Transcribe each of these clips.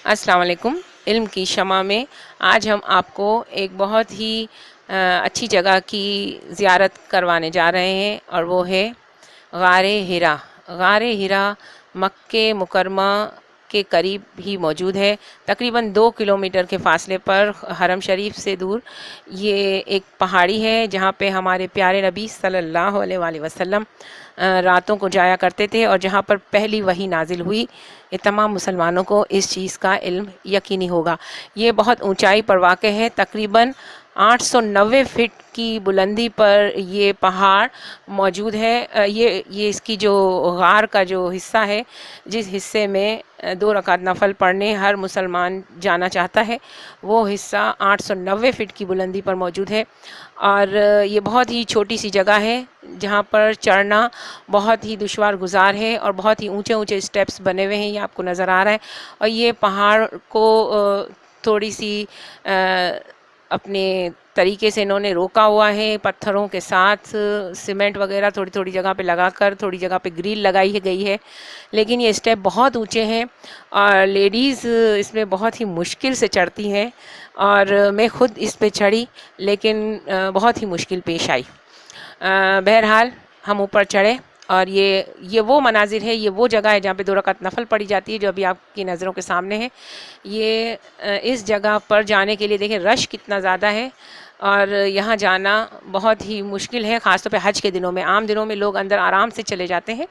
السلام علیکم۔ علم کی شمع میں آج ہم آپ کو ایک بہت ہی اچھی جگہ کی زیارت کروانے جا رہے ہیں، اور وہ ہے غار حرا۔ غار حرا مکہ مکرمہ کے قریب ہی موجود ہے، تقریباً 2 کلومیٹر کے فاصلے پر حرم شریف سے دور۔ یہ ایک پہاڑی ہے جہاں پہ ہمارے پیارے نبی صلی اللہ علیہ وآلہ وسلم راتوں کو جایا کرتے تھے، اور جہاں پر پہلی وحی نازل ہوئی۔ یہ تمام مسلمانوں کو اس چیز کا علم یقینی ہوگا۔ یہ بہت اونچائی پر واقع ہے، تقریباً 890 فٹ کی بلندی پر یہ پہاڑ موجود ہے۔ یہ اس کی جو غار کا جو حصہ ہے، جس حصے میں 2 رکعت نفل پڑھنے ہر مسلمان جانا چاہتا ہے، وہ حصہ 890 فٹ کی بلندی پر موجود ہے۔ اور یہ بہت ہی چھوٹی سی جگہ ہے جہاں پر چڑھنا بہت ہی دشوار گزار ہے، اور بہت ہی اونچے اونچے اسٹیپس بنے ہوئے ہیں، یہ آپ کو نظر آ رہا ہے۔ اور یہ پہاڑ کو تھوڑی سی اپنے طریقے سے انہوں نے روکا ہوا ہے، پتھروں کے ساتھ سیمنٹ وغیرہ تھوڑی تھوڑی جگہ پہ لگا کر، تھوڑی جگہ پہ گریل لگائی گئی ہے، لیکن یہ اسٹیپ بہت اونچے ہیں، اور لیڈیز اس میں بہت ہی مشکل سے چڑھتی ہیں، اور میں خود اس پہ چڑھی، لیکن بہت ہی مشکل پیش آئی۔ بہرحال ہم اوپر چڑھے، اور یہ وہ مناظر ہے، یہ وہ جگہ ہے جہاں پہ 2 رکعت نفل پڑھی جاتی ہے، جو ابھی آپ کی نظروں کے سامنے ہے۔ یہ اس جگہ پر جانے کے لیے دیکھیں رش کتنا زیادہ ہے، اور یہاں جانا بہت ہی مشکل ہے، خاص طور پہ حج کے دنوں میں۔ عام دنوں میں لوگ اندر آرام سے چلے جاتے ہیں،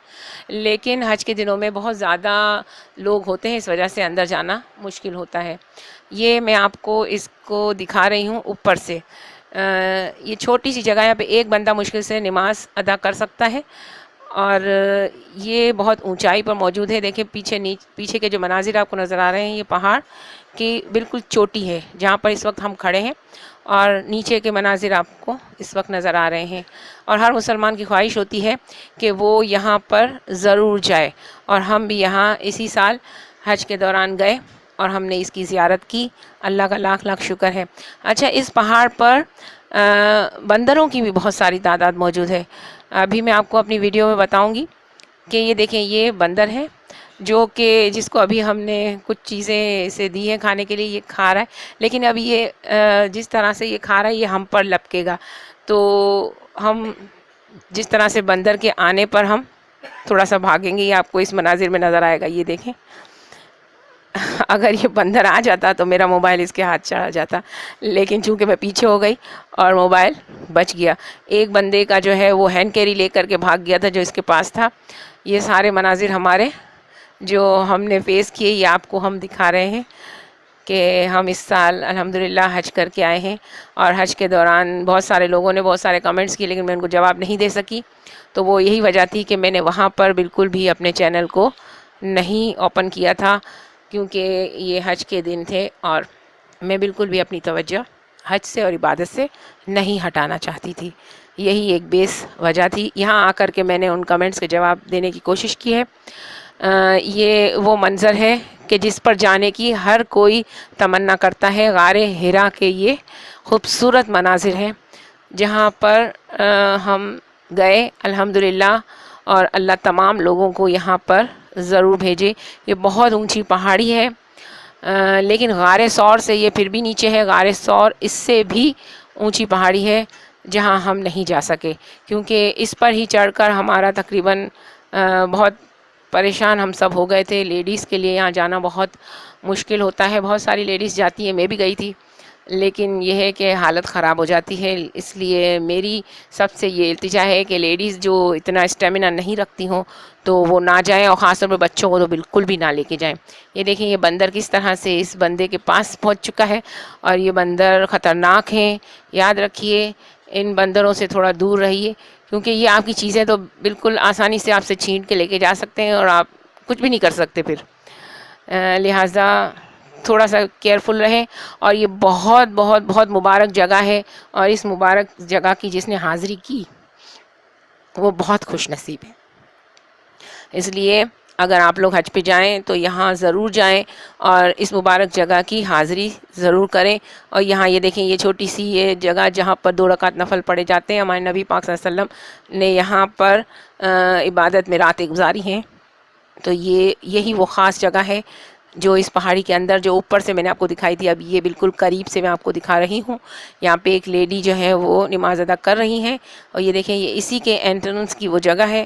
لیکن حج کے دنوں میں بہت زیادہ لوگ ہوتے ہیں، اس وجہ سے اندر جانا مشکل ہوتا ہے۔ یہ میں آپ کو اس کو دکھا رہی ہوں اوپر سے۔ یہ چھوٹی سی جگہ، یہاں پہ ایک بندہ مشکل سے نماز ادا کر سکتا ہے، اور یہ بہت اونچائی پر موجود ہے۔ دیکھیں پیچھے کے جو مناظر آپ کو نظر آ رہے ہیں، یہ پہاڑ کی بالکل چوٹی ہے جہاں پر اس وقت ہم کھڑے ہیں، اور نیچے کے مناظر آپ کو اس وقت نظر آ رہے ہیں۔ اور ہر مسلمان کی خواہش ہوتی ہے کہ وہ یہاں پر ضرور جائے، اور ہم بھی یہاں اسی سال حج کے دوران گئے، اور ہم نے اس کی زیارت کی۔ اللہ کا لاکھ لاکھ شکر ہے۔ اچھا، اس پہاڑ پر بندروں کی بھی بہت ساری تعداد موجود ہے۔ ابھی میں آپ کو اپنی ویڈیو میں بتاؤں گی کہ یہ دیکھیں، یہ بندر ہے جو کہ جس کو ابھی ہم نے کچھ چیزیں اسے دی ہیں کھانے کے لیے، یہ کھا رہا ہے، لیکن ابھی یہ جس طرح سے یہ کھا رہا ہے، یہ ہم پر لپکے گا، تو ہم جس طرح سے بندر کے آنے پر ہم تھوڑا سا بھاگیں گے، یہ آپ کو اس مناظر میں نظر آئے گا۔ یہ دیکھیں، اگر یہ بندر آ جاتا تو میرا موبائل اس کے ہاتھ چڑھا جاتا، لیکن چونکہ میں پیچھے ہو گئی اور موبائل بچ گیا۔ ایک بندے کا جو ہے وہ ہینڈ کیری لے کر کے بھاگ گیا تھا جو اس کے پاس تھا۔ یہ سارے مناظر ہمارے جو ہم نے فیس کیے، یہ آپ کو ہم دکھا رہے ہیں کہ ہم اس سال الحمدللہ حج کر کے آئے ہیں، اور حج کے دوران بہت سارے لوگوں نے بہت سارے کمنٹس کیے، لیکن میں ان کو جواب نہیں دے سکی، تو وہ یہی وجہ تھی کہ میں نے وہاں پر بالکل بھی اپنے چینل کو نہیں اوپن کیا تھا، کیونکہ یہ حج کے دن تھے، اور میں بالکل بھی اپنی توجہ حج سے اور عبادت سے نہیں ہٹانا چاہتی تھی۔ یہی ایک بیس وجہ تھی۔ یہاں آ کر کے میں نے ان کمنٹس کے جواب دینے کی کوشش کی ہے۔ یہ وہ منظر ہے کہ جس پر جانے کی ہر کوئی تمنا کرتا ہے۔ غار حرا کے یہ خوبصورت مناظر ہیں جہاں پر ہم گئے الحمدللہ، اور اللہ تمام لوگوں کو یہاں پر ضرور بھیجے۔ یہ بہت اونچی پہاڑی ہے، لیکن غار ثور سے یہ پھر بھی نیچے ہے۔ غار ثور اس سے بھی اونچی پہاڑی ہے جہاں ہم نہیں جا سکے، کیونکہ اس پر ہی چڑھ کر ہمارا تقریباً بہت پریشان ہم سب ہو گئے تھے۔ لیڈیز کے لیے یہاں جانا بہت مشکل ہوتا ہے، بہت ساری لیڈیز جاتی ہیں، میں بھی گئی تھی، لیکن یہ ہے کہ حالت خراب ہو جاتی ہے۔ اس لیے میری سب سے یہ التجا ہے کہ لیڈیز جو اتنا اسٹیمنا نہیں رکھتی ہوں تو وہ نہ جائیں، اور خاص طور پہ بچوں کو تو بالکل بھی نہ لے کے جائیں۔ یہ دیکھیں، یہ بندر کس طرح سے اس بندے کے پاس پہنچ چکا ہے، اور یہ بندر خطرناک ہیں، یاد رکھیے، ان بندروں سے تھوڑا دور رہیے، کیونکہ یہ آپ کی چیزیں تو بالکل آسانی سے آپ سے چھین کے لے کے جا سکتے ہیں، اور آپ کچھ بھی نہیں کر سکتے پھر۔ لہٰذا تھوڑا سا کیئرفل رہیں۔ اور یہ بہت بہت بہت مبارک جگہ ہے، اور اس مبارک جگہ کی جس نے حاضری کی وہ بہت خوش نصیب ہے۔ اس لیے اگر آپ لوگ حج پہ جائیں تو یہاں ضرور جائیں، اور اس مبارک جگہ کی حاضری ضرور کریں۔ اور یہاں یہ دیکھیں، یہ چھوٹی سی یہ جگہ جہاں پر 2 رکعت نفل پڑھے جاتے ہیں، ہمارے نبی پاک صلی اللہ علیہ وسلم نے یہاں پر عبادت میں راتیں گزاری ہیں، تو یہی وہ خاص جگہ ہے جو اس پہاڑی کے اندر جو اوپر سے میں نے آپ کو دکھائی تھی، اب یہ بالکل قریب سے میں آپ کو دکھا رہی ہوں. یہاں پہ ایک لیڈی جو ہے وہ نماز ادا کر رہی ہیں، اور یہ دیکھیں یہ اسی کے انٹرنس کی وہ جگہ ہے.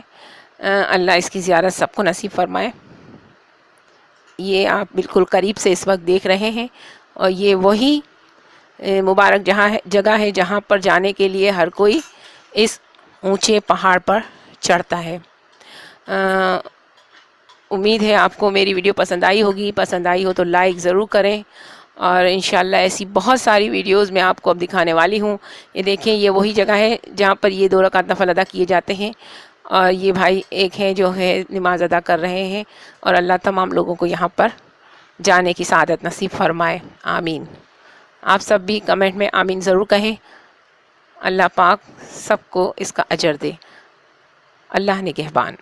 اللہ اس کی زیارت سب کو نصیب فرمائے. یہ آپ بالکل قریب سے اس وقت دیکھ رہے ہیں، اور یہ وہی مبارک جگہ ہے جہاں پر جانے کے لیے ہر کوئی اس اونچے پہاڑ پر چڑھتا ہے. امید ہے آپ کو میری ویڈیو پسند آئی ہوگی. پسند آئی ہو تو لائک ضرور کریں، اور انشاءاللہ ایسی بہت ساری ویڈیوز میں آپ کو اب دکھانے والی ہوں. یہ دیکھیں یہ وہی جگہ ہے جہاں پر یہ 2 رکعت نفل ادا کیے جاتے ہیں، اور یہ بھائی ایک ہیں جو ہے نماز ادا کر رہے ہیں، اور اللہ تمام لوگوں کو یہاں پر جانے کی سعادت نصیب فرمائے. آمین. آپ سب بھی کمنٹ میں آمین ضرور کہیں. اللہ پاک سب کو اس کا اجر دے. اللہ نگہبان.